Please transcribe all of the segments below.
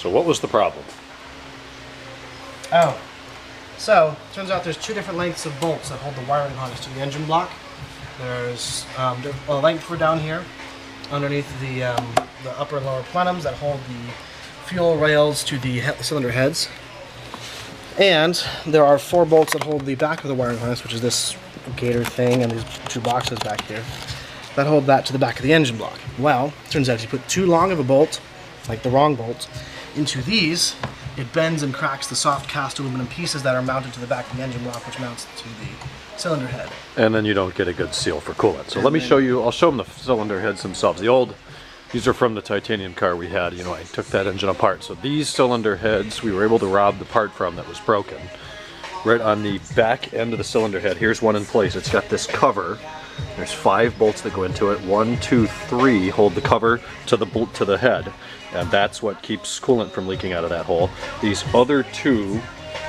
So what was the problem? Oh, so turns out there's two different lengths of bolts that hold the wiring harness to the engine block. There's a length for down here, underneath the upper and lower plenums that hold the fuel rails to the cylinder heads. And there are 4 bolts that hold the back of the wiring harness, which is this gator thing and these 2 boxes back here, that hold that to the back of the engine block. Well, turns out if you put too long of a bolt, like the wrong bolt, into these, it bends and cracks the soft cast aluminum pieces that are mounted to the back of the engine block, which mounts to the cylinder head. And then you don't get a good seal for coolant. So let me show you, I'll show them the cylinder heads themselves. These are from the titanium car we had. You know, I took that engine apart. So these cylinder heads, we were able to rob the part from that was broken. Right on the back end of the cylinder head, here's one in place. It's got this cover. There's 5 bolts that go into it. 1, 2, 3 hold the cover to the head. And that's what keeps coolant from leaking out of that hole. These other 2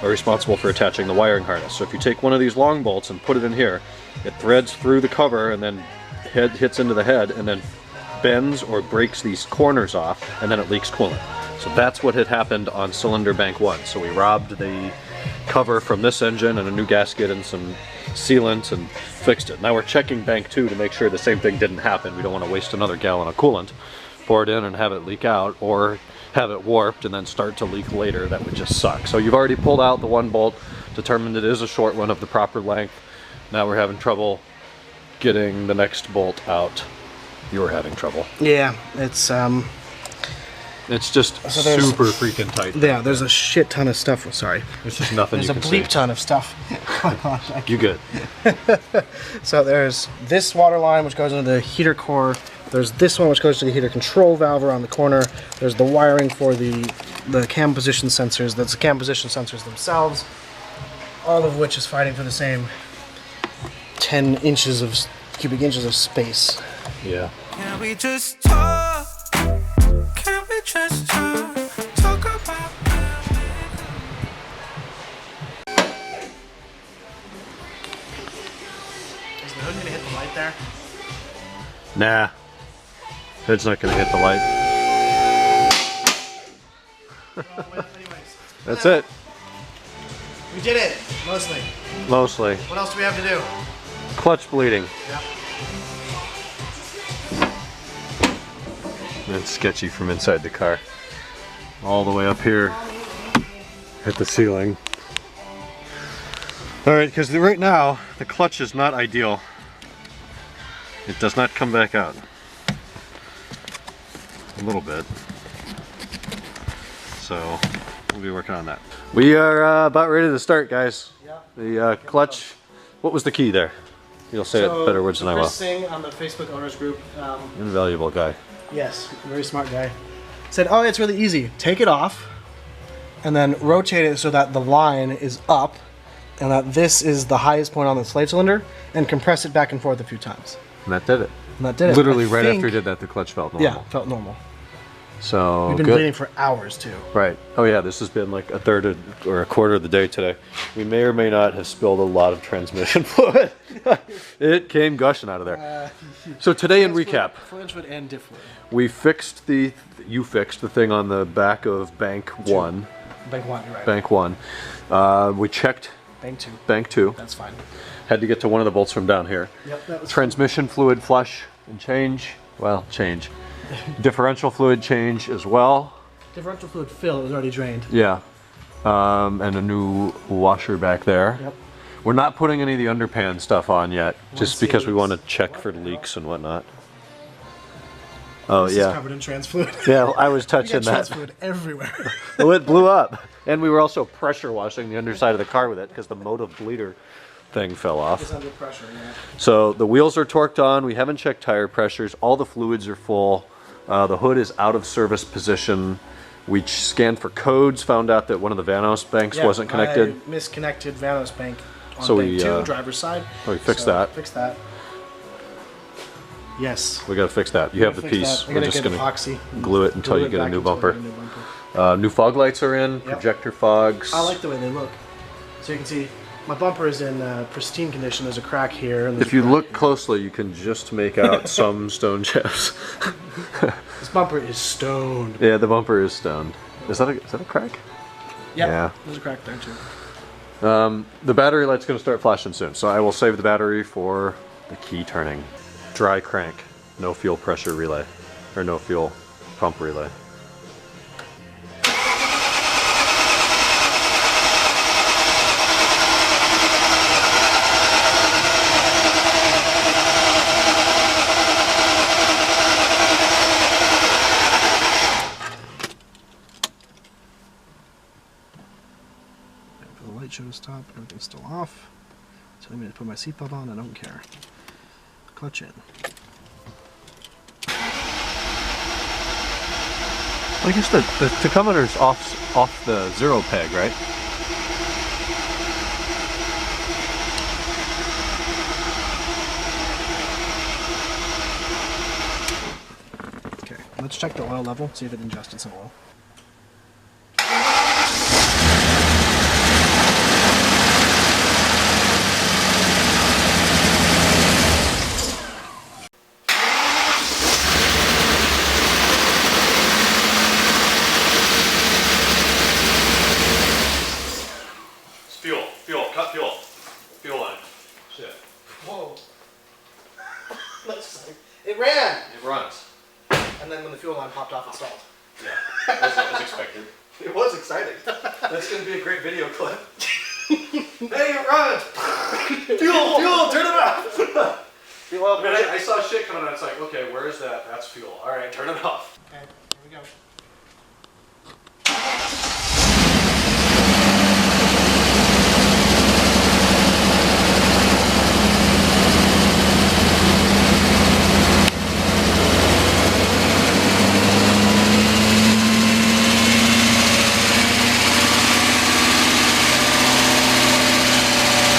are responsible for attaching the wiring harness. So if you take one of these long bolts and put it in here, it threads through the cover and then hits into the head and then bends or breaks these corners off, and then it leaks coolant. So that's what had happened on cylinder bank 1. So we robbed the cover from this engine and a new gasket and some sealant and fixed it. Now we're checking bank 2 to make sure the same thing didn't happen. We don't want to waste another gallon of coolant, pour it in and have it leak out, or have it warped and then start to leak later. That would just suck. So you've already pulled out the 1 bolt, determined it is a short one of the proper length. Now we're having trouble getting the next bolt out. You were having trouble. Yeah, it's just super freaking tight. Yeah, there's a shit ton of stuff. Sorry. There's just nothing you can see. There's a bleep ton of stuff going on. You good. So there's this water line which goes into the heater core. There's this one which goes to the heater control valve around the corner. There's the wiring for the cam position sensors. That's the cam position sensors themselves. All of which is fighting for the same 10 cubic inches of space. Yeah. Can we just talk? Can we just talk? Talk about Is the hood gonna hit the light there? Nah. Hood's not gonna hit the light. Anyways. That's it. We did it, mostly. Mostly. What else do we have to do? Clutch bleeding. Yep. It's sketchy from inside the car. All the way up here at the ceiling. Alright, because right now the clutch is not ideal. It does not come back out. A little bit. So we'll be working on that. We are about ready to start, guys. Yeah. The clutch. What was the key there? You'll say it better words than I will. Chris Singh on the Facebook owners group. Invaluable guy. Yes, very smart guy. Said, oh, it's really easy. Take it off and then rotate it so that the line is up and that this is the highest point on the slave cylinder, and compress it back and forth a few times. And that did it. And that did it. Literally right after he did that, the clutch felt normal. Yeah, felt normal. So We've been good. bleeding for hours too. Right. Oh yeah, this has been like a third or a quarter of the day today. We may or may not have spilled a lot of transmission fluid. It came gushing out of there. So today in recap, Flange fluid and diff fluid. we fixed you fixed the thing on the back of bank 1. Bank 1, you're right. Bank 1. We checked Bank 2. bank 2. That's fine. Had to get to one of the bolts from down here. Yep, that was Transmission fluid flush and change. Well, change. Differential fluid change as well. differential fluid fill. It was already drained. Yeah. And a new washer back there. Yep. We're not putting any of the underpan stuff on yet, just see because we leaks. want to check for leaks and whatnot. Oh This is yeah. covered in trans fluid. Yeah, I was We touching got trans that. fluid everywhere. Well, it blew up. And we were also pressure washing the underside of the car with it because the motive bleeder thing fell off. It's under pressure, yeah. So the wheels are torqued on. We haven't checked tire pressures. All the fluids are full. The hood is out of service position. We scanned for codes, found out that one of the Vanos banks wasn't connected. I misconnected Vanos bank on So bank we, 2, driver's side. we fixed that. Fixed that. Yes. We got to fix that. You have the Fix piece. that. I We're gotta just get going epoxy. to glue it until Glue you it get a back new until I bumper. get a new bumper. New fog lights are in, projector fogs. I like the way they look. So you can see my bumper is in pristine condition. There's a crack here. And If you look closely, you can just make out some stone chips. This bumper is stoned. Yeah, the bumper is stoned. Is that a crack? Yeah. There's a crack there too. The battery light's going to start flashing soon, so I will save the battery for the key turning. Dry crank, no fuel pressure relay, or no fuel pump relay. The light should have stopped, everything's still off. Telling me to put my seatbelt on, I don't care. Clutch in. Well, I guess the tachometer's off the zero peg, right? Okay, let's check the oil level, see if it ingested some oil. Fuel line. Shit. Whoa. It ran! It runs. And then when the fuel line popped off, it stalled. Yeah, as expected. It was exciting. That's going to be a great video clip. Hey, it runs! Fuel, turn it off! I saw shit coming out, it's like, okay, where is that? That's fuel. Alright, turn it off. Okay, here we go.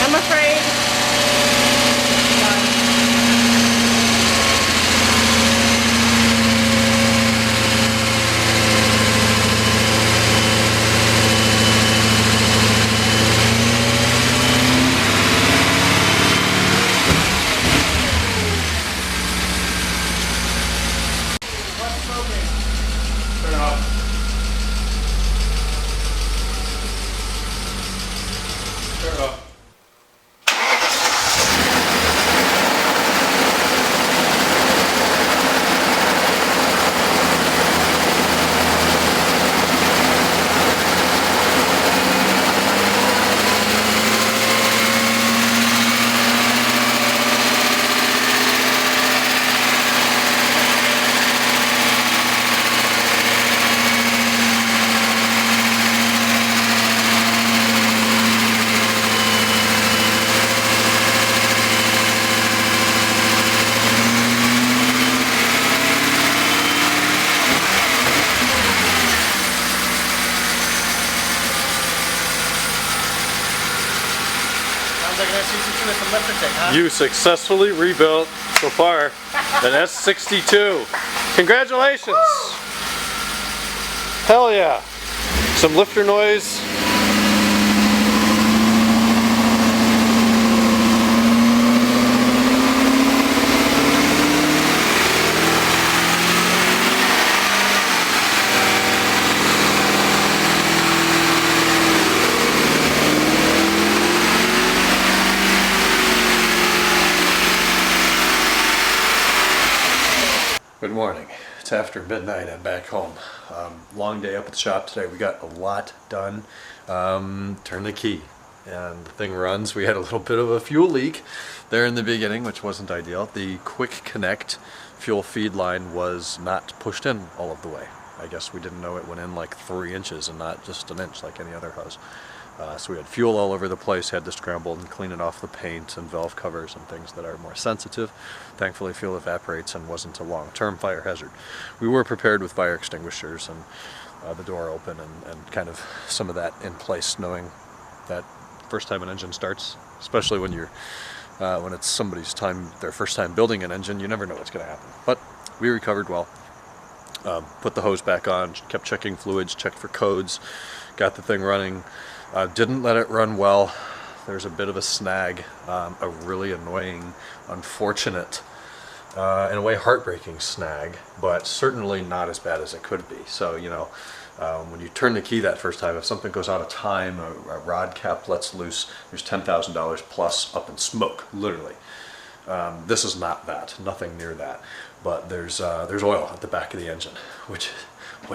I'm afraid. Turn it off. Turn it off. Sounds like an S62 with some lifter tank, huh? You successfully rebuilt, so far, an S62. Congratulations! Hell yeah! Some lifter noise. Good morning. It's after midnight. I'm back home. Long day up at the shop today. We got a lot done. Turn the key and the thing runs. We had a little bit of a fuel leak there in the beginning, which wasn't ideal. The quick connect fuel feed line was not pushed in all of the way. I guess we didn't know it went in like 3 inches and not just an inch like any other hose. So we had fuel all over the place, had to scramble and clean it off the paint and valve covers and things that are more sensitive. Thankfully fuel evaporates and wasn't a long-term fire hazard. We were prepared with fire extinguishers and the door open and kind of some of that in place, knowing that first time an engine starts, especially when you're when it's somebody's time, their first time building an engine, you never know what's going to happen. But we recovered well. Put the hose back on, kept checking fluids, checked for codes, got the thing running. Didn't let it run well. There's a bit of a snag, a really annoying, unfortunate, in a way heartbreaking snag, but certainly not as bad as it could be. So, you know, When you turn the key that first time, if something goes out of time, a rod cap lets loose, there's $10,000 plus up in smoke, literally. This is not that, nothing near that, but there's oil at the back of the engine, which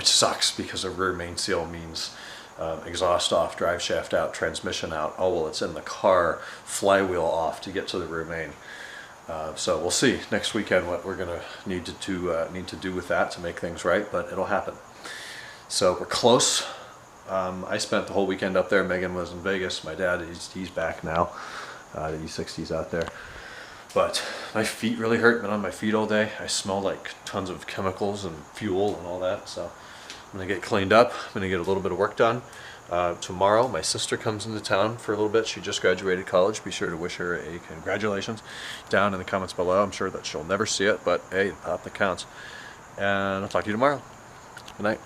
sucks because a rear main seal means exhaust off, drive shaft out, transmission out. Oh well, it's in the car, flywheel off to get to the rear main. So we'll see next weekend what we're gonna need to do with that to make things right, but it'll happen. So we're close. I spent the whole weekend up there. Megan was in Vegas. My dad, he's back now. The E60's out there. But my feet really hurt. Been on my feet all day. I smell like tons of chemicals and fuel and all that. So I'm gonna get cleaned up. I'm gonna get a little bit of work done. Tomorrow, my sister comes into town for a little bit. She just graduated college. Be sure to wish her a congratulations down in the comments below. I'm sure that she'll never see it, but hey, the pop that counts. And I'll talk to you tomorrow. Good night.